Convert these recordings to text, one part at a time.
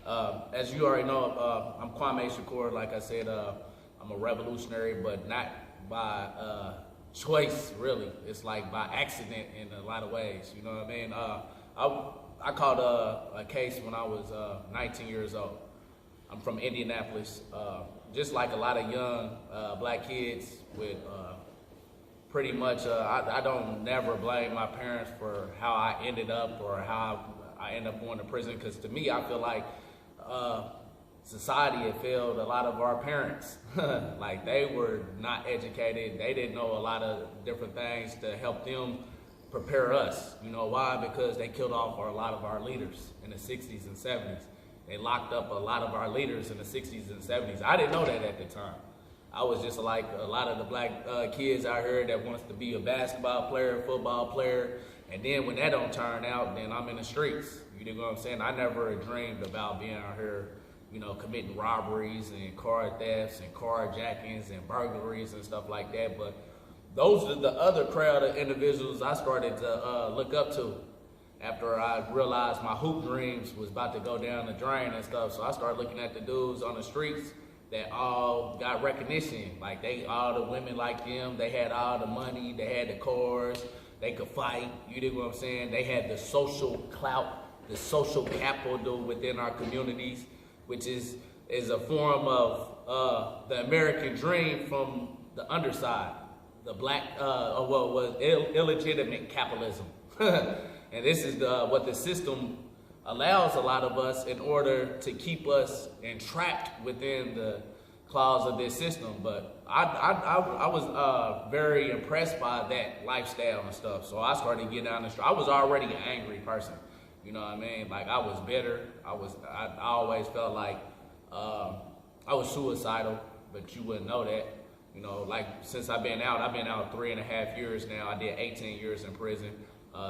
As you already know, I'm Kwame Shakur. Like I said, I'm a revolutionary, but not by choice, really. It's like by accident in a lot of ways. You know what I mean? I caught a case when I was 19 years old. I'm from Indianapolis. Just like a lot of young black kids with pretty much, I don't never blame my parents for how I ended up or how I ended up going to prison, because to me, I feel like society had failed a lot of our parents. Like, they were not educated. They didn't know a lot of different things to help them prepare us. You know why? Because they killed off a lot of our leaders in the 60s and 70s. They locked up a lot of our leaders in the 60s and 70s. I didn't know that at the time. I was just like a lot of the black kids out here that wants to be a basketball player, football player, and then when that don't turn out, then I'm in the streets. You know what I'm saying? I never dreamed about being out here, you know, committing robberies and car thefts and carjackings and burglaries and stuff like that. But those are the other crowd of individuals I started to look up to after I realized my hoop dreams was about to go down the drain and stuff. So I started looking at the dudes on the streets that all got recognition. Like, all the women like them, they had all the money, they had the cars, they could fight, you dig what I'm saying? They had the social clout, the social capital within our communities, which is a form of the American dream from the underside, the black, what was illegitimate capitalism. And this is what the system allows a lot of us in order to keep us entrapped within the claws of this system. But I was very impressed by that lifestyle and stuff. So I started getting down the street. I was already an angry person. You know what I mean? Like, I was bitter. I always felt like I was suicidal, but you wouldn't know that. You know, like, since I've been out 3.5 years now. I did 18 years in prison.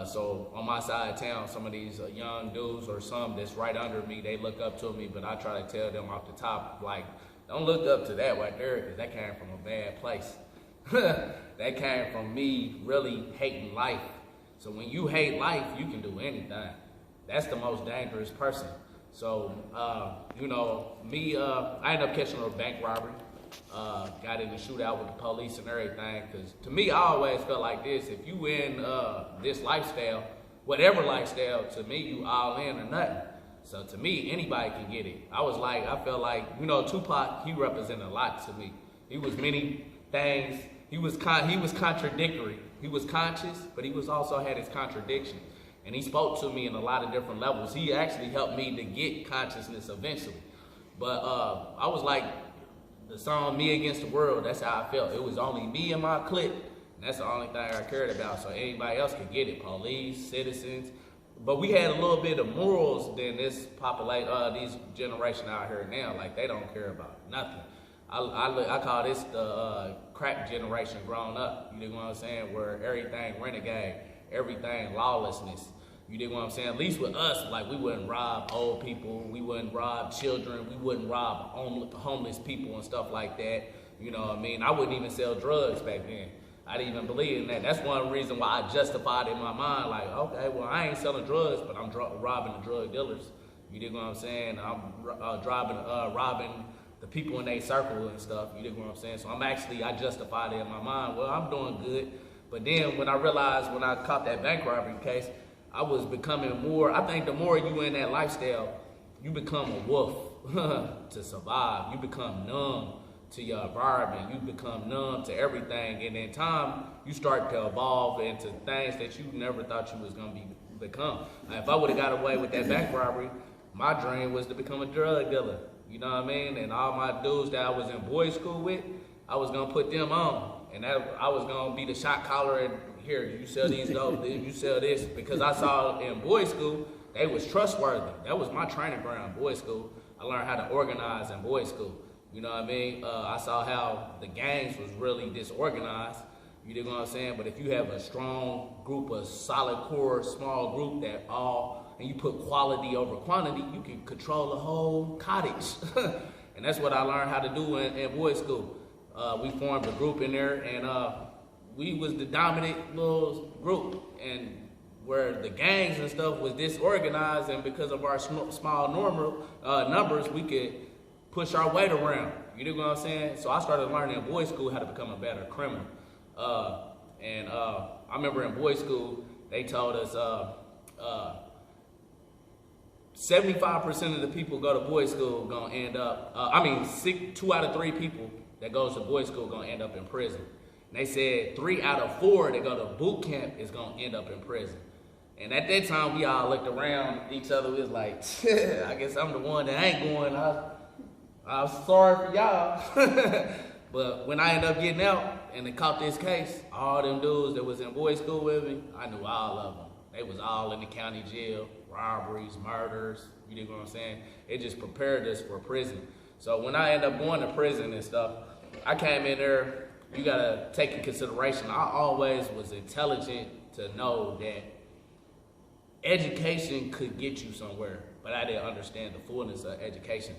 So on my side of town, some of these young dudes or some that's right under me, they look up to me, but I try to tell them off the top, like, don't look up to that right there, because that came from a bad place. That came from me really hating life. So when you hate life, you can do anything. That's the most dangerous person. So, you know, me, I ended up catching a bank robbery. Got in a shootout with the police and everything, because to me, I always felt like this: if you in this lifestyle, whatever lifestyle, to me, you all in or nothing. So to me, anybody can get it. I felt like, you know, Tupac, he represented a lot to me. He was many things. He was contradictory. He was conscious, but he was also had his contradictions. And he spoke to me in a lot of different levels. He actually helped me to get consciousness eventually. But I was like, the song "Me Against the World," that's how I felt. It was only me and my clique, and that's the only thing I cared about. So anybody else could get it, police, citizens. But we had a little bit of morals than this these generation out here now. Like, they don't care about nothing. I call this the crack generation growing up. You know what I'm saying? Where everything renegade, everything lawlessness. You dig what I'm saying? At least with us, like, we wouldn't rob old people, we wouldn't rob children, we wouldn't rob homeless people and stuff like that. You know what I mean? I wouldn't even sell drugs back then. I didn't even believe in that. That's one reason why I justified it in my mind, like, okay, well, I ain't selling drugs, but I'm robbing the drug dealers. You dig what I'm saying? I'm robbing the people in their circle and stuff. You dig what I'm saying? So I justified it in my mind. Well, I'm doing good. But then when I realized, when I caught that bank robbery case, I was becoming more, I think the more you in that lifestyle, you become a wolf to survive. You become numb to your environment. You become numb to everything. And in time, you start to evolve into things that you never thought you was going to become. If I would have got away with that bank robbery, my dream was to become a drug dealer. You know what I mean? And all my dudes that I was in boys' school with, I was going to put them on. And I was going to be the shot caller and, here, you sell these dope, you sell this. Because I saw in boys' school, they was trustworthy. That was my training ground, boys' school. I learned how to organize in boys' school. You know what I mean? I saw how the gangs was really disorganized. You know what I'm saying? But if you have a strong group, a solid core, small group and you put quality over quantity, you can control the whole cottage. And that's what I learned how to do in boys' school. We formed a group in there, and we was the dominant little group. And where the gangs and stuff was disorganized, and because of our small numbers, we could push our weight around. You know what I'm saying? So I started learning in boys' school how to become a better criminal. I remember in boys' school, they told us 75% of the people go to boys' school gonna end up, 2 out of 3 people that goes to boys' school gonna end up in prison. And they said 3 out of 4 that go to boot camp is gonna end up in prison. And at that time, we all looked around each other. We was like, I guess I'm the one that ain't going. I'm sorry for y'all. But when I ended up getting out and they caught this case, all them dudes that was in boys' school with me, I knew all of them. They was all in the county jail, robberies, murders, you know what I'm saying? It just prepared us for prison. So when I ended up going to prison and stuff, I came in there, you gotta take in consideration, I always was intelligent to know that education could get you somewhere, but I didn't understand the fullness of education.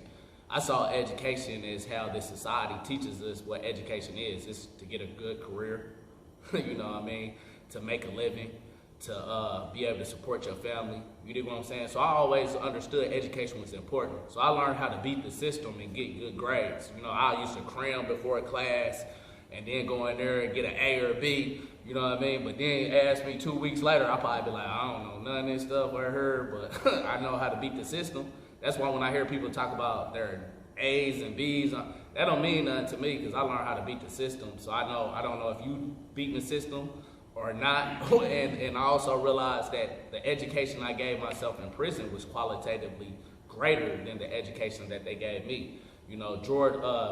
I saw education as how this society teaches us what education is. It's to get a good career, you know what I mean, to make a living, to be able to support your family. You dig what I'm saying? So I always understood education was important. So I learned how to beat the system and get good grades. You know, I used to cram before a class and then go in there and get an A or a B, you know what I mean? But then ask me 2 weeks later, I'll probably be like, I don't know none of this stuff I heard, but I know how to beat the system. That's why when I hear people talk about their A's and B's, that don't mean nothing to me because I learned how to beat the system. So I don't know if you beating the system or not. and I also realized that the education I gave myself in prison was qualitatively greater than the education that they gave me. You know,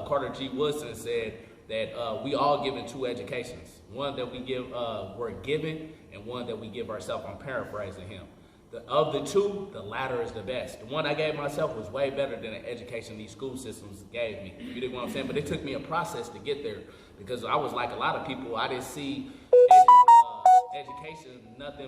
Carter G. Woodson said that we all given 2 educations. One that we're given, and one that we give ourselves. I'm paraphrasing him. Of the 2, the latter is the best. The one I gave myself was way better than the education these school systems gave me. You dig what I'm saying? But it took me a process to get there because I was like a lot of people. I didn't see education nothing